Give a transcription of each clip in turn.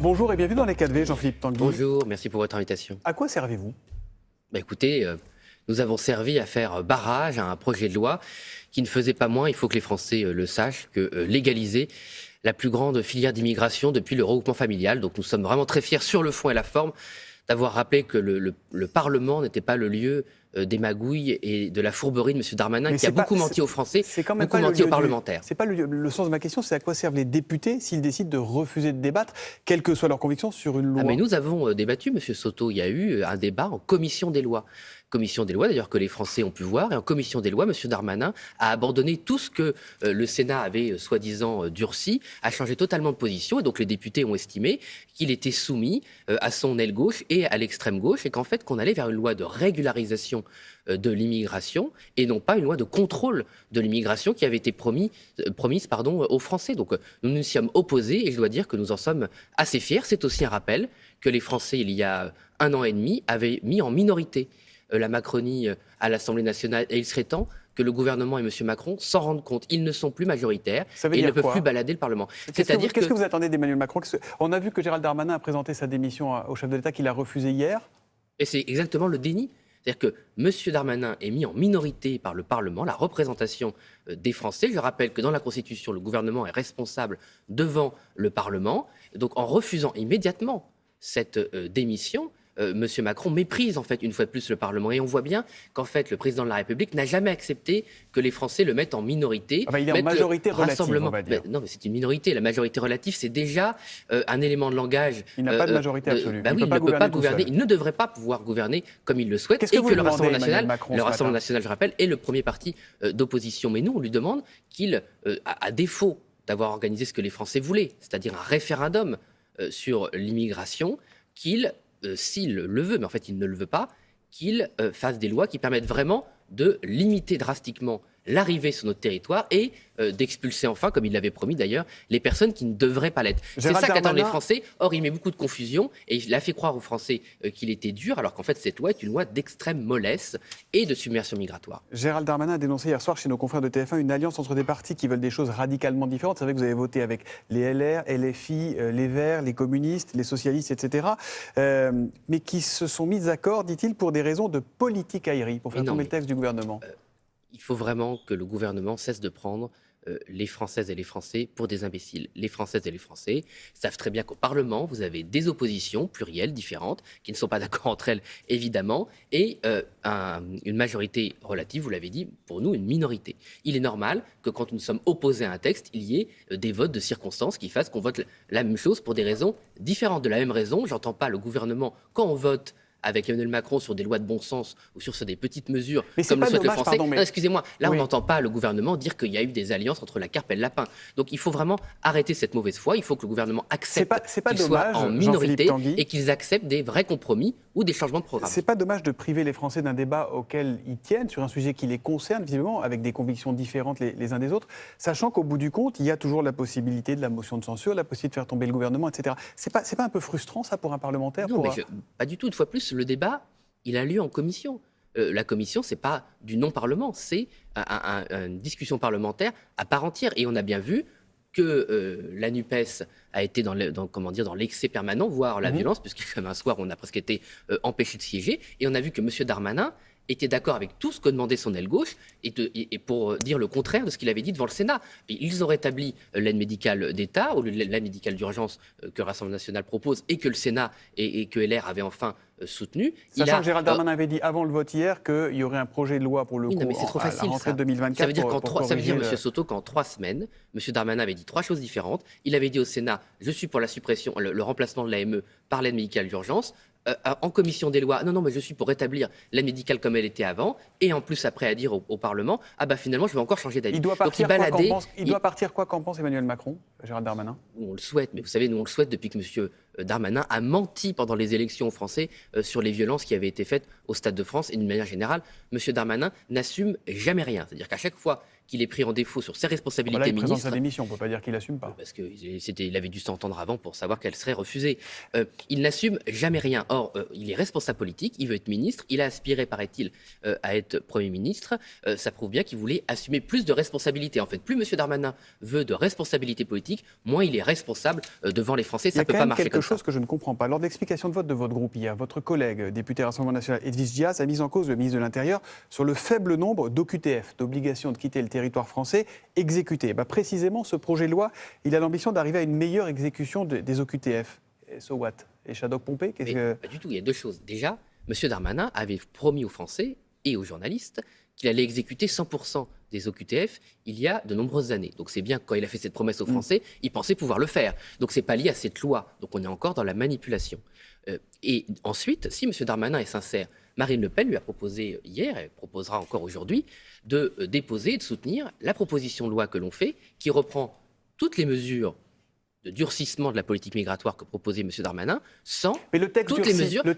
Bonjour et bienvenue dans les 4V, Jean-Philippe Tanguy. Bonjour, merci pour votre invitation. À quoi servez-vous ? Écoutez, nous avons servi à faire barrage à un projet de loi qui ne faisait pas moins, il faut que les Français le sachent, que légaliser la plus grande filière d'immigration depuis le regroupement familial. Donc nous sommes vraiment très fiers sur le fond et la forme d'avoir rappelé que le Parlement n'était pas le lieu des magouilles et de la fourberie de M. Darmanin, qui a beaucoup menti aux Français, beaucoup menti aux parlementaires. C'est pas le sens de ma question, c'est à quoi servent les députés s'ils décident de refuser de débattre, quelle que soit leur conviction, sur une loi ? Mais nous avons débattu, M. Soto, il y a eu un débat en commission des lois. Commission des lois, d'ailleurs, que les Français ont pu voir. Et en commission des lois, M. Darmanin a abandonné tout ce que le Sénat avait soi-disant durci, a changé totalement de position. Et donc les députés ont estimé qu'il était soumis à son aile gauche et à l'extrême gauche, et qu'en fait, qu'on allait vers une loi de régularisation de l'immigration et non pas une loi de contrôle de l'immigration qui avait été promise aux Français. Donc nous nous sommes opposés et je dois dire que nous en sommes assez fiers. C'est aussi un rappel que les Français, il y a 1 an et demi, avaient mis en minorité la Macronie à l'Assemblée nationale, et il serait temps que le gouvernement et M. Macron s'en rendent compte. Ils ne sont plus majoritaires et ils ne peuvent plus balader le Parlement. Qu'est-ce que vous attendez d'Emmanuel Macron ? On a vu que Gérald Darmanin a présenté sa démission au chef de l'État, qu'il a refusé hier. Et c'est exactement le déni. C'est-à-dire que M. Darmanin est mis en minorité par le Parlement, la représentation des Français. Je rappelle que dans la Constitution, le gouvernement est responsable devant le Parlement. Donc en refusant immédiatement cette démission, M. Macron méprise en fait une fois de plus le Parlement. Et on voit bien qu'en fait le président de la République n'a jamais accepté que les Français le mettent en minorité. Il est en majorité relative, on va dire. Non, mais c'est une minorité. La majorité relative, c'est déjà un élément de langage. Il n'a pas de majorité absolue. Il ne peut pas gouverner. Il ne devrait pas pouvoir gouverner comme il le souhaite. Qu'est-ce que vous le demandez, Rassemblement national, Macron, le Rassemblement national, je rappelle, est le premier parti d'opposition. Mais nous, on lui demande qu'il, à défaut d'avoir organisé ce que les Français voulaient, c'est-à-dire un référendum sur l'immigration, qu'il s'il le veut, mais en fait il ne le veut pas, qu'il fasse des lois qui permettent vraiment de limiter drastiquement l'arrivée sur notre territoire et d'expulser enfin, comme il l'avait promis d'ailleurs, les personnes qui ne devraient pas l'être. C'est ça qu'attendent les Français. Or, il met beaucoup de confusion et il a fait croire aux Français qu'il était dur, alors qu'en fait, cette loi est une loi d'extrême mollesse et de submersion migratoire. Gérald Darmanin a dénoncé hier soir chez nos confrères de TF1 une alliance entre des partis qui veulent des choses radicalement différentes. C'est vrai que vous avez voté avec les LR, LFI, les Verts, les communistes, les socialistes, etc. Mais qui se sont mis d'accord, dit-il, pour des raisons de politique aérie, pour faire tomber le texte du gouvernement. Il faut vraiment que le gouvernement cesse de prendre les Françaises et les Français pour des imbéciles. Les Françaises et les Français savent très bien qu'au Parlement, vous avez des oppositions plurielles, différentes, qui ne sont pas d'accord entre elles, évidemment, et une majorité relative, vous l'avez dit, pour nous, une minorité. Il est normal que quand nous sommes opposés à un texte, il y ait des votes de circonstances qui fassent qu'on vote la même chose pour des raisons différentes. De la même raison, j'entends pas le gouvernement, quand on vote avec Emmanuel Macron sur des lois de bon sens ou sur des petites mesures, comme le souhaite le Français. Non, excusez-moi, là on n'entend pas le gouvernement dire qu'il y a eu des alliances entre la carpe et le lapin. Donc il faut vraiment arrêter cette mauvaise foi. Il faut que le gouvernement accepte qu'il soit en minorité et qu'ils acceptent des vrais compromis ou des changements de programme. C'est pas dommage de priver les Français d'un débat auquel ils tiennent, sur un sujet qui les concerne visiblement, avec des convictions différentes les uns des autres, sachant qu'au bout du compte, il y a toujours la possibilité de la motion de censure, la possibilité de faire tomber le gouvernement, etc. C'est pas un peu frustrant ça pour un parlementaire ? Non, pas du tout. Une fois plus, le débat, il a lieu en commission. La commission, c'est pas du non-parlement, c'est une discussion parlementaire à part entière. Et on a bien vu que la NUPES a été dans l'excès permanent, voire la violence, puisqu'un soir, on a presque été empêché de siéger. Et on a vu que M. Darmanin était d'accord avec tout ce que demandait son aile gauche et pour dire le contraire de ce qu'il avait dit devant le Sénat. Et ils ont rétabli l'aide médicale d'État, ou l'aide médicale d'urgence que le Rassemblement national propose et que le Sénat et que LR avaient enfin soutenu. Sachant que Gérald Darmanin avait dit avant le vote hier qu'il y aurait un projet de loi pour le coup à la rentrée de 2024. Ça veut dire, M. Soto, qu'en 3 semaines, M. Darmanin avait dit 3 choses différentes. Il avait dit au Sénat, je suis pour la suppression, le remplacement de l'AME par l'aide médicale d'urgence. En commission des lois, non, mais je suis pour rétablir l'aide médicale comme elle était avant, et en plus après à dire au Parlement, finalement je vais encore changer d'avis. Il doit partir quoi qu'en pense Emmanuel Macron, Gérald Darmanin ? On le souhaite, mais vous savez, nous on le souhaite depuis que M. Darmanin a menti pendant les élections aux Français sur les violences qui avaient été faites au Stade de France, et d'une manière générale, M. Darmanin n'assume jamais rien. C'est-à-dire qu'à chaque fois qu'il est pris en défaut sur ses responsabilités Là, il présente ministres. sa démission, on ne peut pas dire qu'il n'assume pas. Parce qu'il avait dû s'entendre avant pour savoir qu'elle serait refusée. Il n'assume jamais rien. Or, il est responsable politique, il veut être ministre, il a aspiré, paraît-il, à être Premier ministre. Ça prouve bien qu'il voulait assumer plus de responsabilités. En fait, plus M. Darmanin veut de responsabilité politique, moins il est responsable devant les Français. Ça ne peut pas marcher comme ça. Il y a quelque chose que je ne comprends pas. Lors de l'explication de vote de votre groupe hier, votre collègue, député Rassemblement National, Edwige Diaz, a mis en cause le ministre de l'Intérieur sur le faible nombre d'OQTF, d'obligations de quitter le territoire français, exécutés. Précisément, ce projet de loi, il a l'ambition d'arriver à une meilleure exécution des OQTF. Et so what? Et Shadok-Pompey Pas du tout, il y a deux choses. Déjà, M. Darmanin avait promis aux Français et aux journalistes qu'il allait exécuter 100% des OQTF il y a de nombreuses années. Donc c'est bien que quand il a fait cette promesse aux Français, il pensait pouvoir le faire. Donc c'est pas lié à cette loi. Donc on est encore dans la manipulation. Et ensuite, si M. Darmanin est sincère, Marine Le Pen lui a proposé hier, et proposera encore aujourd'hui, de déposer et de soutenir la proposition de loi que l'on fait, qui reprend toutes les mesures de durcissement de la politique migratoire que proposait M. Darmanin, sans toutes les mesures de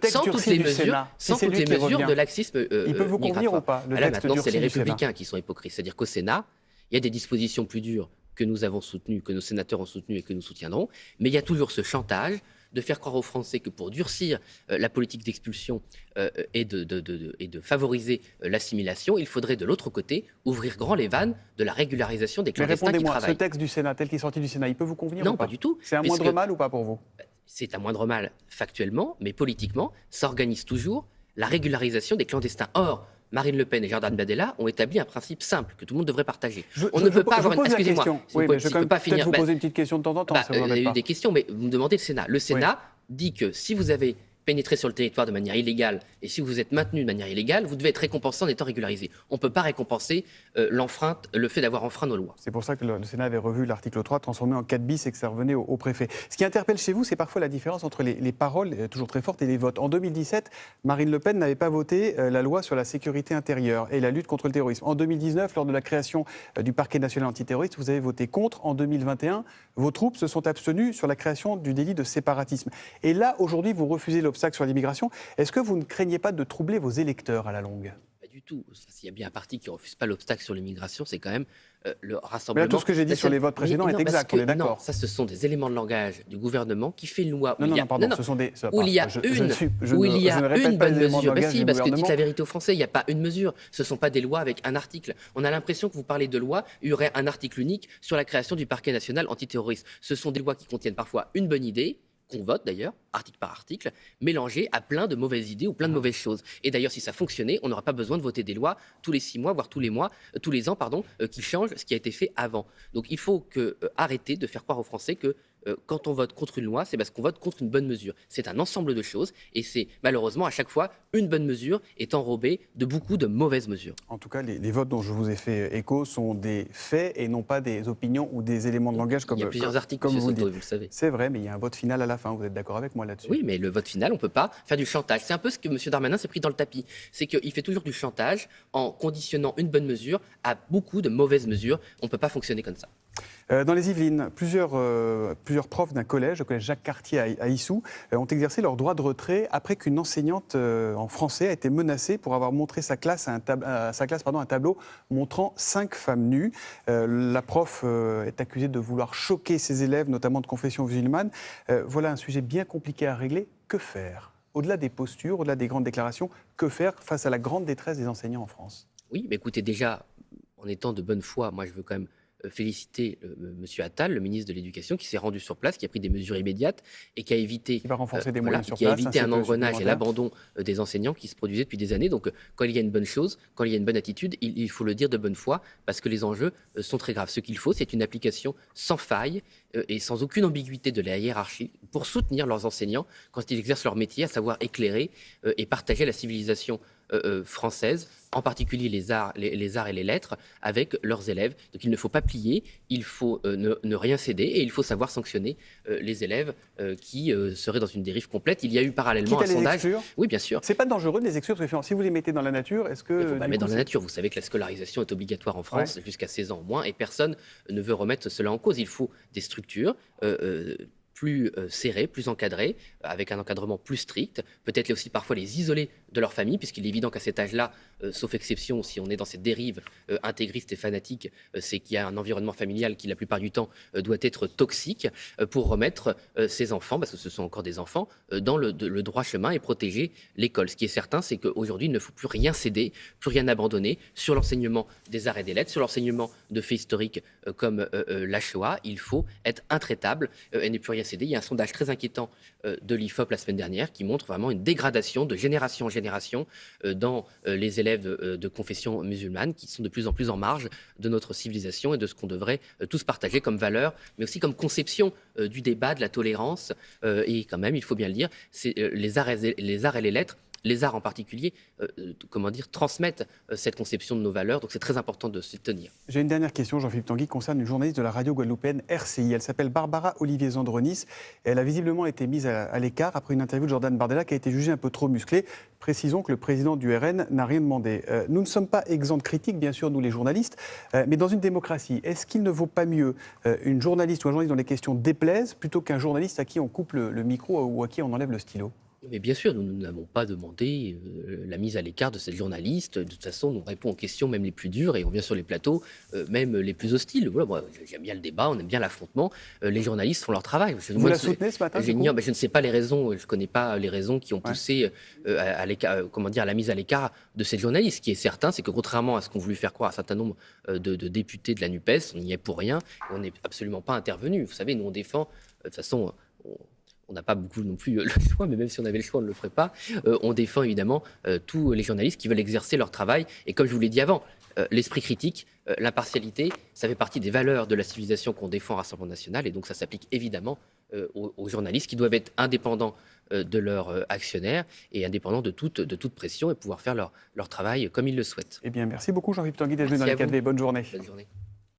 laxisme il peut vous convenir ou pas, là, maintenant, c'est les Républicains qui sont hypocrites. C'est-à-dire qu'au Sénat, il y a des dispositions plus dures que nous avons soutenues, que nos sénateurs ont soutenues et que nous soutiendrons, mais il y a toujours ce chantage de faire croire aux Français que pour durcir la politique d'expulsion et de favoriser l'assimilation, il faudrait de l'autre côté ouvrir grand les vannes de la régularisation des clandestins qui travaillent. Mais répondez-moi, ce texte du Sénat, tel qu'il est sorti du Sénat, il peut vous convenir ou pas? Non, pas du tout. C'est un moindre mal ou pas pour vous? C'est un moindre mal factuellement, mais politiquement, s'organise toujours la régularisation des clandestins. Or, Marine Le Pen et Jordan Bardella ont établi un principe simple que tout le monde devrait partager. On ne peut pas avoir une... Excusez-moi, oui, je peux pas finir. Vous poser une petite question de temps en temps. Il y a eu des questions, mais vous me demandez le Sénat. Le Sénat dit que si vous avez pénétré sur le territoire de manière illégale et si vous êtes maintenu de manière illégale, vous devez être récompensé en étant régularisé. On ne peut pas récompenser l'enfreinte, le fait d'avoir enfreint nos lois. C'est pour ça que le Sénat avait revu l'article 3, transformé en 4 bis et que ça revenait au préfet. Ce qui interpelle chez vous, c'est parfois la différence entre les paroles, toujours très fortes, et les votes. En 2017, Marine Le Pen n'avait pas voté la loi sur la sécurité intérieure et la lutte contre le terrorisme. En 2019, lors de la création du parquet national antiterroriste, vous avez voté contre. En 2021, vos troupes se sont abstenues sur la création du délit de séparatisme. Et là, aujourd'hui, vous refusez l'obstacle sur l'immigration. Est-ce que vous ne craignez pas de troubler vos électeurs à la longue? Pas du tout. S'il y a bien un parti qui ne refuse pas l'obstacle sur l'immigration, c'est quand même le Rassemblement. Mais là, tout ce que j'ai dit sur les votes précédents est exact, on est d'accord. Non, ça, ce sont des éléments de langage du gouvernement qui fait une loi où il y a une bonne mesure. Ben si, parce que dites la vérité aux Français, il n'y a pas une mesure. Ce ne sont pas des lois avec un article. On a l'impression que vous parlez de loi, il y aurait un article unique sur la création du parquet national antiterroriste. Ce sont des lois qui contiennent parfois une bonne idée, qu'on vote d'ailleurs, article par article, mélangé à plein de mauvaises idées ou plein de mauvaises choses. Et d'ailleurs, si ça fonctionnait, on n'aurait pas besoin de voter des lois tous les 6 mois, voire tous les ans, qui changent ce qui a été fait avant. Donc il faut arrêter de faire croire aux Français que quand on vote contre une loi, c'est parce qu'on vote contre une bonne mesure. C'est un ensemble de choses et c'est malheureusement à chaque fois une bonne mesure est enrobée de beaucoup de mauvaises mesures. En tout cas, les votes dont je vous ai fait écho sont des faits et non pas des opinions ou des éléments de langage comme, il y a plusieurs articles, comme vous le savez. C'est vrai, mais il y a un vote final à la fin. Vous êtes d'accord avec moi là-dessus? Oui, mais le vote final, on ne peut pas faire du chantage. C'est un peu ce que M. Darmanin s'est pris dans le tapis. C'est qu'il fait toujours du chantage en conditionnant une bonne mesure à beaucoup de mauvaises mesures. On ne peut pas fonctionner comme ça. Dans les Yvelines, plusieurs profs d'un collège, le collège Jacques Cartier à Issou, ont exercé leur droit de retrait après qu'une enseignante en français a été menacée pour avoir montré à sa classe un tableau montrant 5 femmes nues. La prof est accusée de vouloir choquer ses élèves, notamment de confession musulmane. Voilà un sujet bien compliqué à régler. Que faire? Au-delà des postures, au-delà des grandes déclarations, que faire face à la grande détresse des enseignants en France? Oui, mais écoutez, déjà, en étant de bonne foi, moi je veux quand même féliciter M. Attal, le ministre de l'Éducation, qui s'est rendu sur place, qui a pris des mesures immédiates et qui a évité, qui va renforcer des moyens sur place, un engrenage et l'abandon des enseignants qui se produisaient depuis des années. Donc, quand il y a une bonne chose, quand il y a une bonne attitude, il faut le dire de bonne foi, parce que les enjeux sont très graves. Ce qu'il faut, c'est une application sans faille et sans aucune ambiguïté de la hiérarchie pour soutenir leurs enseignants quand ils exercent leur métier, à savoir éclairer et partager la civilisation française, en particulier les arts et les lettres, avec leurs élèves. Donc il ne faut pas plier, il faut ne rien céder et il faut savoir sanctionner les élèves qui seraient dans une dérive complète. Il y a eu parallèlement un sondage. Exclure. Oui, bien sûr. C'est pas dangereux de les exclure, parce que si vous les mettez dans la nature, est-ce que... Il ne faut pas mettre dans la nature. Vous savez que la scolarisation est obligatoire en France jusqu'à 16 ans au moins et personne ne veut remettre cela en cause. Il faut des structures plus serrés, plus encadrés, avec un encadrement plus strict, peut-être aussi parfois les isoler de leur famille, puisqu'il est évident qu'à cet âge-là, sauf exception, si on est dans cette dérive intégriste et fanatique, c'est qu'il y a un environnement familial qui, la plupart du temps, doit être toxique pour remettre ces enfants, parce que ce sont encore des enfants, dans le droit chemin et protéger l'école. Ce qui est certain, c'est qu'aujourd'hui, il ne faut plus rien céder, plus rien abandonner sur l'enseignement des arts et des lettres, sur l'enseignement de faits historiques comme la Shoah. Il faut être intraitable et ne plus rien céder. Il y a un sondage très inquiétant de l'IFOP la semaine dernière qui montre vraiment une dégradation de génération en génération dans les élèves de confession musulmane qui sont de plus en plus en marge de notre civilisation et de ce qu'on devrait tous partager comme valeur, mais aussi comme conception du débat, de la tolérance. Et quand même, il faut bien le dire, c'est les arts et les lettres, les arts en particulier, transmettent cette conception de nos valeurs. Donc c'est très important de s'y tenir. J'ai une dernière question, Jean-Philippe Tanguy, qui concerne une journaliste de la radio guadeloupéenne RCI. Elle s'appelle Barbara Olivier Zandronis. Elle a visiblement été mise à l'écart après une interview de Jordan Bardella qui a été jugée un peu trop musclée. Précisons que le président du RN n'a rien demandé. Nous ne sommes pas exempts de critiques, bien sûr, nous les journalistes, mais dans une démocratie, est-ce qu'il ne vaut pas mieux une journaliste ou un journaliste dont les questions déplaisent plutôt qu'un journaliste à qui on coupe le micro ou à qui on enlève le stylo ? Mais bien sûr, nous n'avons pas demandé la mise à l'écart de cette journaliste. De toute façon, nous répondons aux questions même les plus dures et on vient sur les plateaux, même les plus hostiles. Voilà, moi, j'aime bien le débat, on aime bien l'affrontement. Les journalistes font leur travail. Vous la soutenez ce matin? Je ne sais pas les raisons, je ne connais pas les raisons qui ont poussé à la mise à l'écart de cette journaliste. Ce qui est certain, c'est que contrairement à ce qu'ont voulu faire croire un certain nombre de députés de la NUPES, on n'y est pour rien. On n'est absolument pas intervenu. Vous savez, nous on défend, de toute façon... On n'a pas beaucoup non plus le choix, mais même si on avait le choix, on ne le ferait pas. On défend évidemment tous les journalistes qui veulent exercer leur travail. Et comme je vous l'ai dit avant, l'esprit critique, l'impartialité, ça fait partie des valeurs de la civilisation qu'on défend au Rassemblement national. Et donc ça s'applique évidemment aux journalistes qui doivent être indépendants de leurs actionnaires et indépendants de toute pression et pouvoir faire leur travail comme ils le souhaitent. Eh bien, merci beaucoup Jean-Philippe Tanguy d'être venu dans les 4V. Bonne journée. Bonne journée.